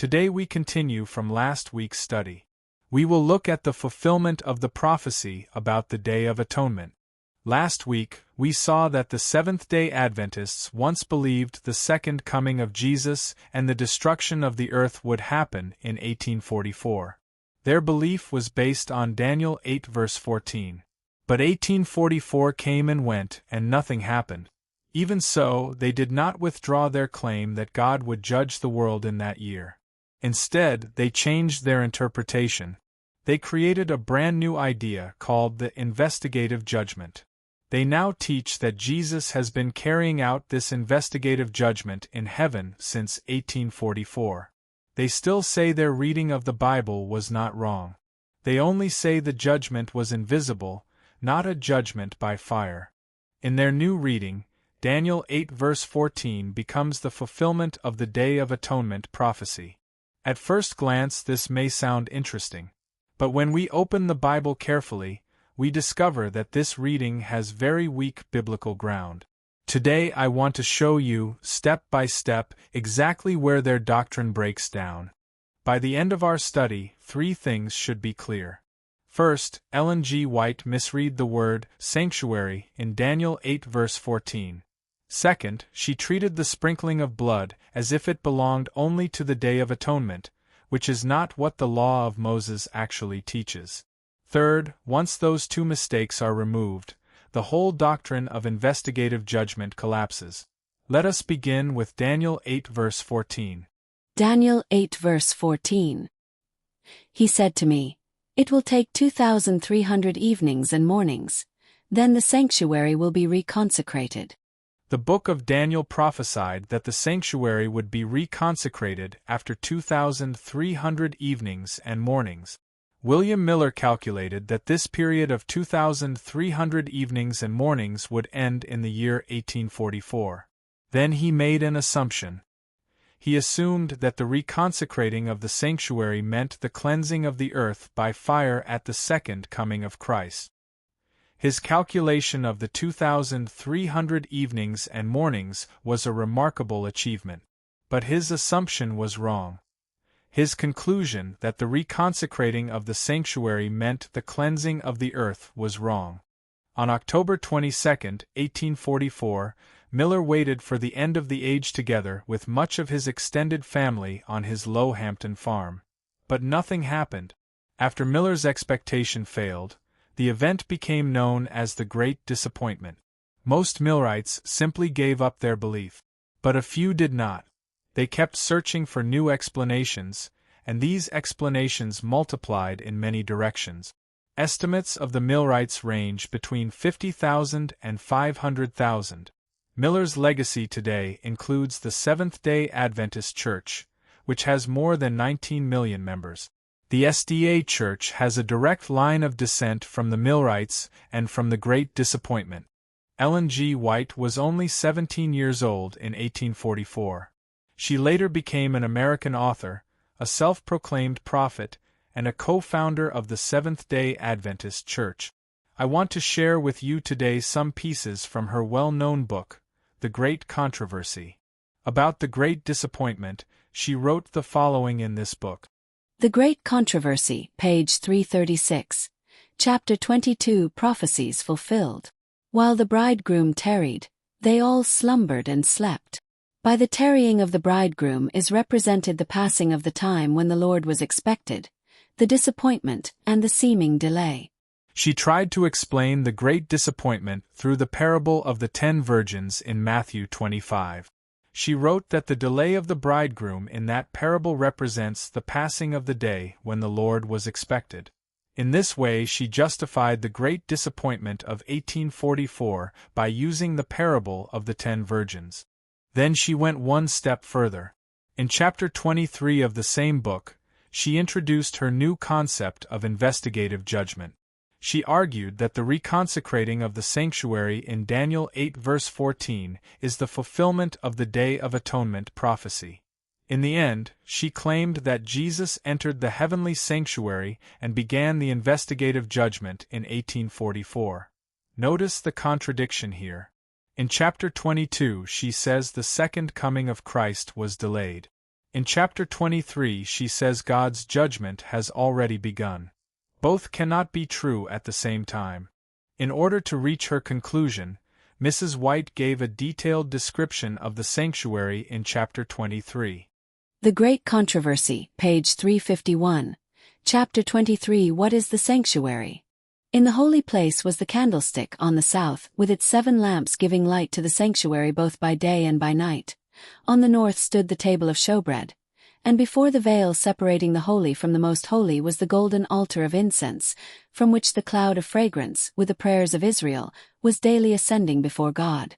Today we continue from last week's study. We will look at the fulfillment of the prophecy about the Day of Atonement. Last week, we saw that the Seventh-day Adventists once believed the second coming of Jesus and the destruction of the earth would happen in 1844. Their belief was based on Daniel 8 verse 14. But 1844 came and went, and nothing happened. Even so, they did not withdraw their claim that God would judge the world in that year. Instead, they changed their interpretation. They created a brand new idea called the investigative judgment. They now teach that Jesus has been carrying out this investigative judgment in heaven since 1844. They still say their reading of the Bible was not wrong. They only say the judgment was invisible, not a judgment by fire. In their new reading, Daniel 8 verse 14 becomes the fulfillment of the Day of Atonement prophecy. At first glance this may sound interesting. But when we open the Bible carefully, we discover that this reading has very weak biblical ground. Today I want to show you, step by step, exactly where their doctrine breaks down. By the end of our study, 3 things should be clear. First, Ellen G. White misread the word sanctuary in Daniel 8 verse 14. Second, she treated the sprinkling of blood as if it belonged only to the Day of Atonement, which is not what the law of Moses actually teaches. Third, once those 2 mistakes are removed, the whole doctrine of investigative judgment collapses. Let us begin with Daniel 8 verse 14. Daniel 8 verse 14. He said to me, "It will take 2,300 evenings and mornings. Then the sanctuary will be reconsecrated." The book of Daniel prophesied that the sanctuary would be reconsecrated after 2,300 evenings and mornings. William Miller calculated that this period of 2,300 evenings and mornings would end in the year 1844. Then he made an assumption. He assumed that the reconsecrating of the sanctuary meant the cleansing of the earth by fire at the second coming of Christ. His calculation of the 2,300 evenings and mornings was a remarkable achievement. But his assumption was wrong. His conclusion that the reconsecrating of the sanctuary meant the cleansing of the earth was wrong. On October 22, 1844, Miller waited for the end of the age together with much of his extended family on his Lowhampton farm. But nothing happened. After Miller's expectation failed, the event became known as the Great Disappointment. Most Millerites simply gave up their belief. But a few did not. They kept searching for new explanations, and these explanations multiplied in many directions. Estimates of the Millerites range between 50,000 and 500,000. Miller's legacy today includes the Seventh-day Adventist Church, which has more than 19 million members. The SDA Church has a direct line of descent from the Millerites and from the Great Disappointment. Ellen G. White was only 17 years old in 1844. She later became an American author, a self-proclaimed prophet, and a co-founder of the Seventh-day Adventist Church. I want to share with you today some pieces from her well-known book, The Great Controversy. About the Great Disappointment, she wrote the following in this book. The Great Controversy, page 336. Chapter 22, Prophecies Fulfilled. While the bridegroom tarried, they all slumbered and slept. By the tarrying of the bridegroom is represented the passing of the time when the Lord was expected, the disappointment, and the seeming delay. She tried to explain the Great Disappointment through the parable of the 10 virgins in Matthew 25. She wrote that the delay of the bridegroom in that parable represents the passing of the day when the Lord was expected. In this way she justified the Great Disappointment of 1844 by using the parable of the 10 virgins. Then she went one step further. In chapter 23 of the same book, she introduced her new concept of investigative judgment. She argued that the reconsecrating of the sanctuary in Daniel 8 verse 14 is the fulfillment of the Day of Atonement prophecy. In the end, she claimed that Jesus entered the heavenly sanctuary and began the investigative judgment in 1844. Notice the contradiction here. In chapter 22 she says the second coming of Christ was delayed. In chapter 23 she says God's judgment has already begun. Both cannot be true at the same time. In order to reach her conclusion, Mrs. White gave a detailed description of the sanctuary in chapter 23. The Great Controversy, page 351. Chapter 23. What is the sanctuary? In the holy place was the candlestick on the south, with its 7 lamps giving light to the sanctuary both by day and by night. On the north stood the table of showbread, and before the veil separating the holy from the most holy was the golden altar of incense, from which the cloud of fragrance, with the prayers of Israel, was daily ascending before God.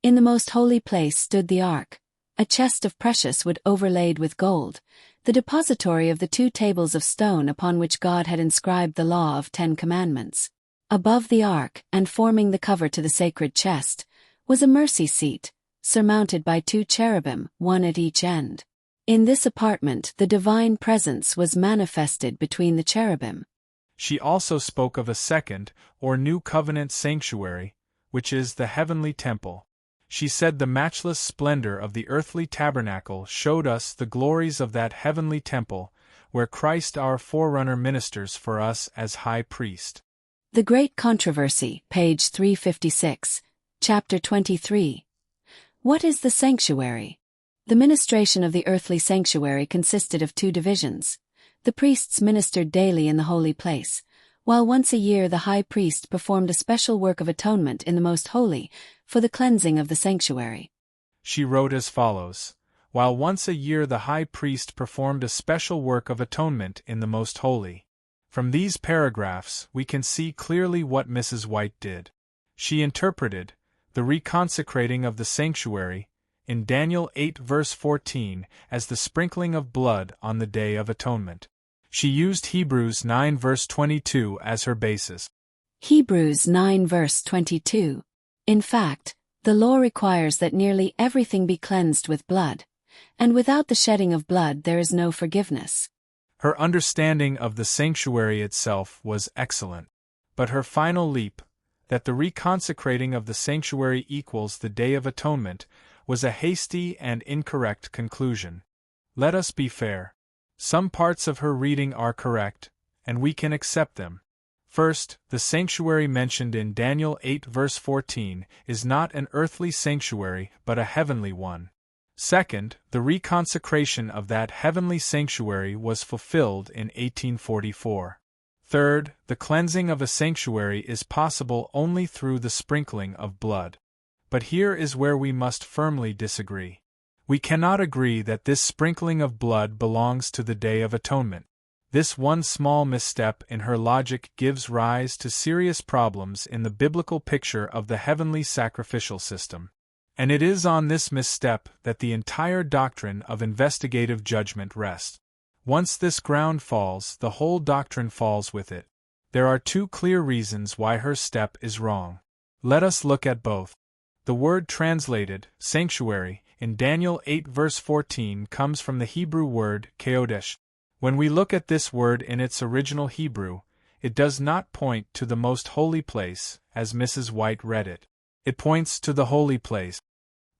In the most holy place stood the ark, a chest of precious wood overlaid with gold, the depository of the 2 tables of stone upon which God had inscribed the law of 10 commandments. Above the ark, and forming the cover to the sacred chest, was a mercy seat, surmounted by 2 cherubim, one at each end. In this apartment the divine presence was manifested between the cherubim. She also spoke of a second, or new covenant sanctuary, which is the heavenly temple. She said the matchless splendor of the earthly tabernacle showed us the glories of that heavenly temple, where Christ our forerunner ministers for us as high priest. The Great Controversy, page 356, chapter 23. What is the sanctuary? The ministration of the earthly sanctuary consisted of 2 divisions. The priests ministered daily in the holy place, while once a year the high priest performed a special work of atonement in the most holy, for the cleansing of the sanctuary. She wrote as follows: while once a year the high priest performed a special work of atonement in the most holy. From these paragraphs we can see clearly what Mrs. White did. She interpreted the reconsecrating of the sanctuary in Daniel 8 verse 14 as the sprinkling of blood on the Day of Atonement. She used Hebrews 9 verse 22 as her basis. Hebrews 9 verse 22. In fact, the law requires that nearly everything be cleansed with blood, and without the shedding of blood there is no forgiveness. Her understanding of the sanctuary itself was excellent, but her final leap, that the reconsecrating of the sanctuary equals the Day of Atonement, was a hasty and incorrect conclusion. Let us be fair. Some parts of her reading are correct, and we can accept them. First, the sanctuary mentioned in Daniel 8 verse 14 is not an earthly sanctuary but a heavenly one. Second, the reconsecration of that heavenly sanctuary was fulfilled in 1844. Third, the cleansing of a sanctuary is possible only through the sprinkling of blood. But here is where we must firmly disagree. We cannot agree that this sprinkling of blood belongs to the Day of Atonement. This one small misstep in her logic gives rise to serious problems in the biblical picture of the heavenly sacrificial system. And it is on this misstep that the entire doctrine of investigative judgment rests. Once this ground falls, the whole doctrine falls with it. There are 2 clear reasons why her step is wrong. Let us look at both. The word translated, sanctuary, in Daniel 8 verse 14 comes from the Hebrew word kodesh. When we look at this word in its original Hebrew, it does not point to the most holy place, as Mrs. White read it. It points to the holy place.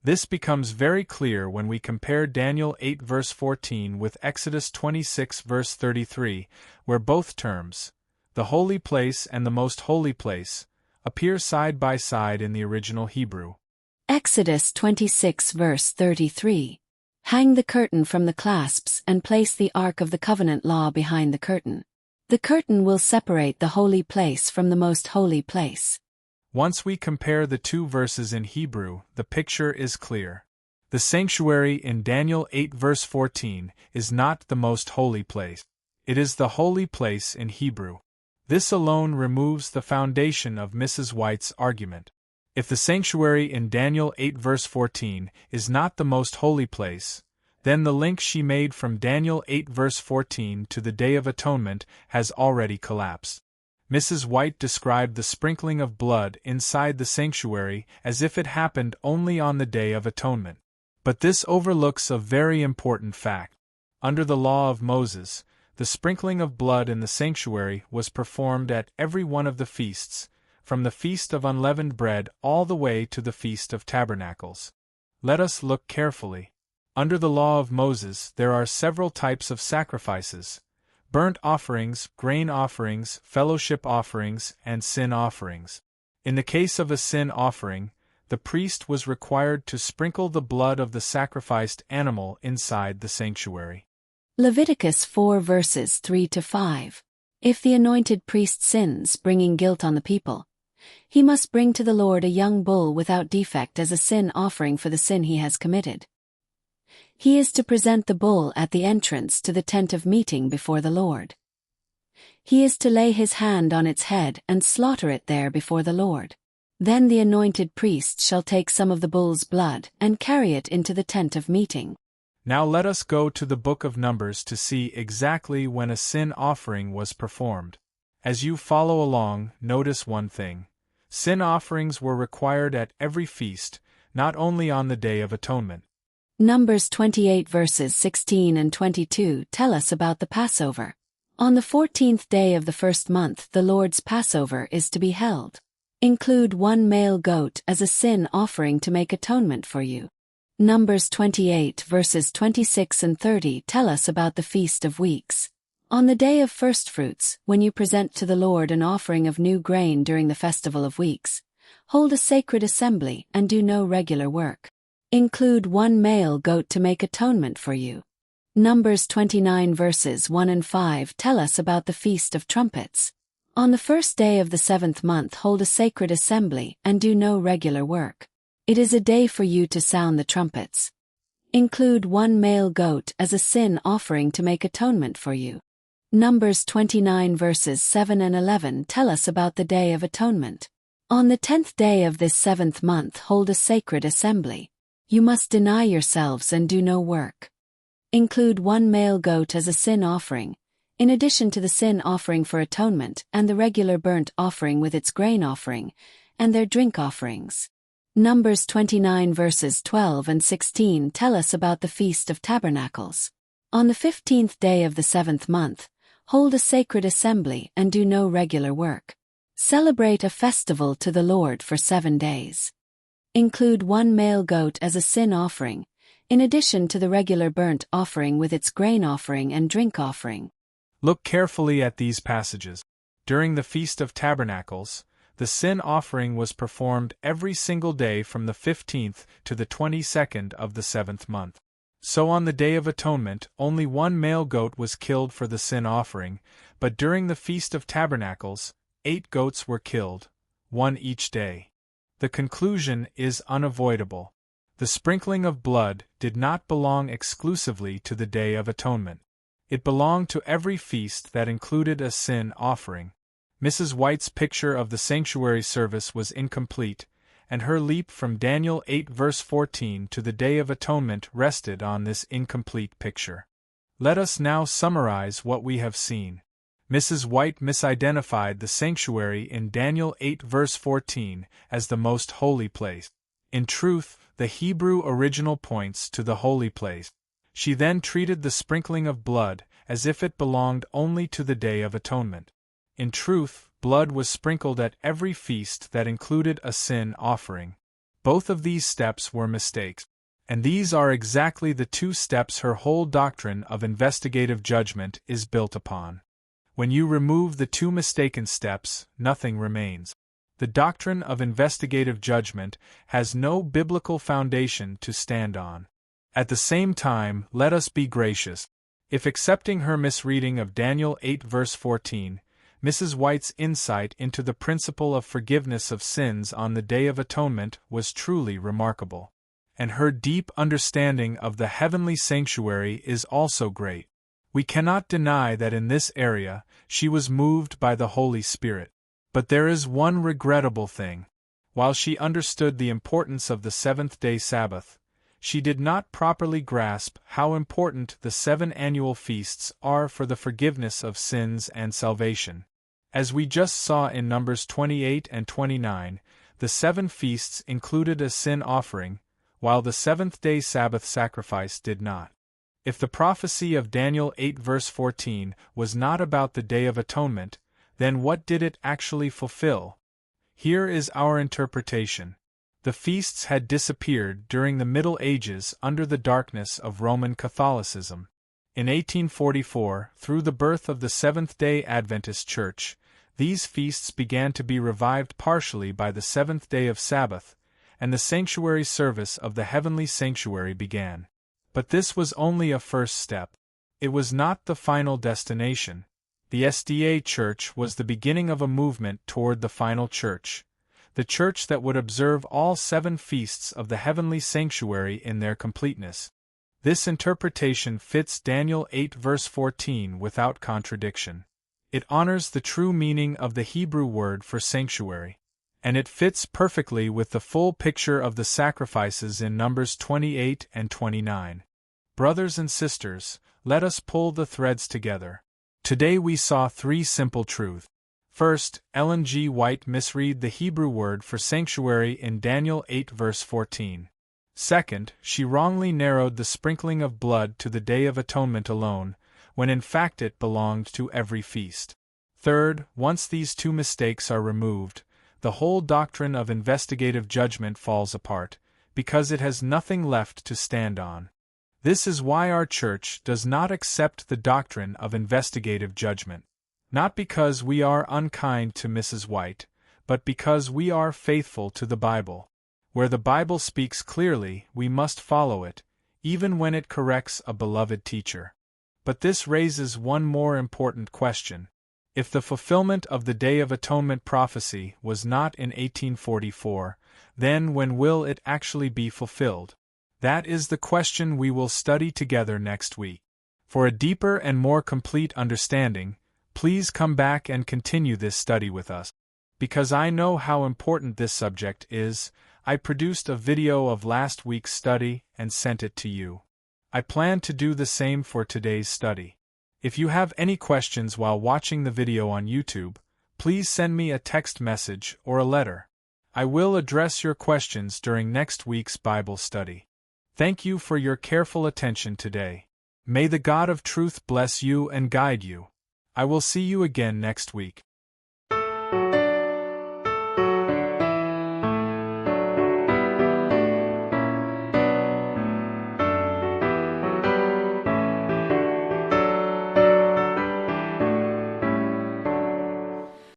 This becomes very clear when we compare Daniel 8 verse 14 with Exodus 26 verse 33, where both terms, the holy place and the most holy place, appear side by side in the original Hebrew. Exodus 26 verse 33. Hang the curtain from the clasps and place the Ark of the Covenant law behind the curtain. The curtain will separate the holy place from the most holy place. Once we compare the 2 verses in Hebrew, the picture is clear. The sanctuary in Daniel 8 verse 14 is not the most holy place. It is the holy place in Hebrew. This alone removes the foundation of Mrs. White's argument. If the sanctuary in Daniel 8 verse 14 is not the most holy place, then the link she made from Daniel 8 verse 14 to the Day of Atonement has already collapsed. Mrs. White described the sprinkling of blood inside the sanctuary as if it happened only on the Day of Atonement. But this overlooks a very important fact. Under the law of Moses, the sprinkling of blood in the sanctuary was performed at every one of the feasts, from the Feast of Unleavened Bread all the way to the Feast of Tabernacles. Let us look carefully. Under the law of Moses, there are several types of sacrifices: burnt offerings, grain offerings, fellowship offerings, and sin offerings. In the case of a sin offering, the priest was required to sprinkle the blood of the sacrificed animal inside the sanctuary. Leviticus 4 verses 3-5. If the anointed priest sins, bringing guilt on the people, he must bring to the Lord a young bull without defect as a sin offering for the sin he has committed. He is to present the bull at the entrance to the tent of meeting before the Lord. He is to lay his hand on its head and slaughter it there before the Lord. Then the anointed priest shall take some of the bull's blood and carry it into the tent of meeting. Now let us go to the book of Numbers to see exactly when a sin offering was performed. As you follow along, notice one thing. Sin offerings were required at every feast, not only on the Day of Atonement. Numbers 28 verses 16 and 22 tell us about the Passover. On the 14th day of the first month the Lord's Passover is to be held. Include one male goat as a sin offering to make atonement for you. Numbers 28 verses 26 and 30 tell us about the Feast of Weeks. On the day of firstfruits, when you present to the Lord an offering of new grain during the Festival of Weeks, hold a sacred assembly and do no regular work. Include one male goat to make atonement for you. Numbers 29 verses 1 and 5 tell us about the Feast of Trumpets. On the first day of the 7th month hold a sacred assembly and do no regular work. It is a day for you to sound the trumpets. Include one male goat as a sin offering to make atonement for you. Numbers 29 verses 7 and 11 tell us about the Day of Atonement. On the 10th day of this 7th month hold a sacred assembly. You must deny yourselves and do no work. Include one male goat as a sin offering, in addition to the sin offering for atonement and the regular burnt offering with its grain offering, and their drink offerings. Numbers 29 verses 12 and 16 tell us about the Feast of Tabernacles. On the 15th day of the 7th month, hold a sacred assembly and do no regular work. Celebrate a festival to the Lord for 7 days. Include one male goat as a sin offering, in addition to the regular burnt offering with its grain offering and drink offering. Look carefully at these passages. During the Feast of Tabernacles, the sin offering was performed every single day from the 15th to the 22nd of the 7th month. So on the Day of Atonement, only one male goat was killed for the sin offering, but during the Feast of Tabernacles, 8 goats were killed, one each day. The conclusion is unavoidable. The sprinkling of blood did not belong exclusively to the Day of Atonement. It belonged to every feast that included a sin offering. Mrs. White's picture of the sanctuary service was incomplete, and her leap from Daniel 8 verse 14 to the Day of Atonement rested on this incomplete picture. Let us now summarize what we have seen. Mrs. White misidentified the sanctuary in Daniel 8 verse 14 as the most holy place. In truth, the Hebrew original points to the holy place. She then treated the sprinkling of blood as if it belonged only to the Day of Atonement. In truth, blood was sprinkled at every feast that included a sin offering. Both of these steps were mistakes. And these are exactly the 2 steps her whole doctrine of investigative judgment is built upon. When you remove the 2 mistaken steps, nothing remains. The doctrine of investigative judgment has no biblical foundation to stand on. At the same time, let us be gracious. If accepting her misreading of Daniel 8 verse 14, Mrs. White's insight into the principle of forgiveness of sins on the Day of Atonement was truly remarkable. And her deep understanding of the heavenly sanctuary is also great. We cannot deny that in this area, she was moved by the Holy Spirit. But there is one regrettable thing. While she understood the importance of the seventh-day Sabbath, she did not properly grasp how important the 7 annual feasts are for the forgiveness of sins and salvation. As we just saw in Numbers 28 and 29, the 7 feasts included a sin offering, while the seventh-day Sabbath sacrifice did not. If the prophecy of Daniel 8 verse 14 was not about the Day of Atonement, then what did it actually fulfill? Here is our interpretation. The feasts had disappeared during the Middle Ages under the darkness of Roman Catholicism. In 1844, through the birth of the Seventh-day Adventist Church, these feasts began to be revived partially by the seventh day of Sabbath, and the sanctuary service of the heavenly sanctuary began. But this was only a first step. It was not the final destination. The SDA Church was the beginning of a movement toward the final church, the church that would observe all 7 feasts of the heavenly sanctuary in their completeness. This interpretation fits Daniel 8 verse 14 without contradiction. It honors the true meaning of the Hebrew word for sanctuary, and it fits perfectly with the full picture of the sacrifices in Numbers 28 and 29. Brothers and sisters, let us pull the threads together. Today we saw 3 simple truths. First, Ellen G. White misread the Hebrew word for sanctuary in Daniel 8 verse 14. Second, she wrongly narrowed the sprinkling of blood to the Day of Atonement alone, when in fact it belonged to every feast. Third, once these 2 mistakes are removed, the whole doctrine of investigative judgment falls apart, because it has nothing left to stand on. This is why our church does not accept the doctrine of investigative judgment. Not because we are unkind to Mrs. White, but because we are faithful to the Bible. Where the Bible speaks clearly, we must follow it, even when it corrects a beloved teacher. But this raises one more important question. If the fulfillment of the Day of Atonement prophecy was not in 1844, then when will it actually be fulfilled? That is the question we will study together next week. For a deeper and more complete understanding, please come back and continue this study with us. Because I know how important this subject is, I produced a video of last week's study and sent it to you. I plan to do the same for today's study. If you have any questions while watching the video on YouTube, please send me a text message or a letter. I will address your questions during next week's Bible study. Thank you for your careful attention today. May the God of truth bless you and guide you. I will see you again next week.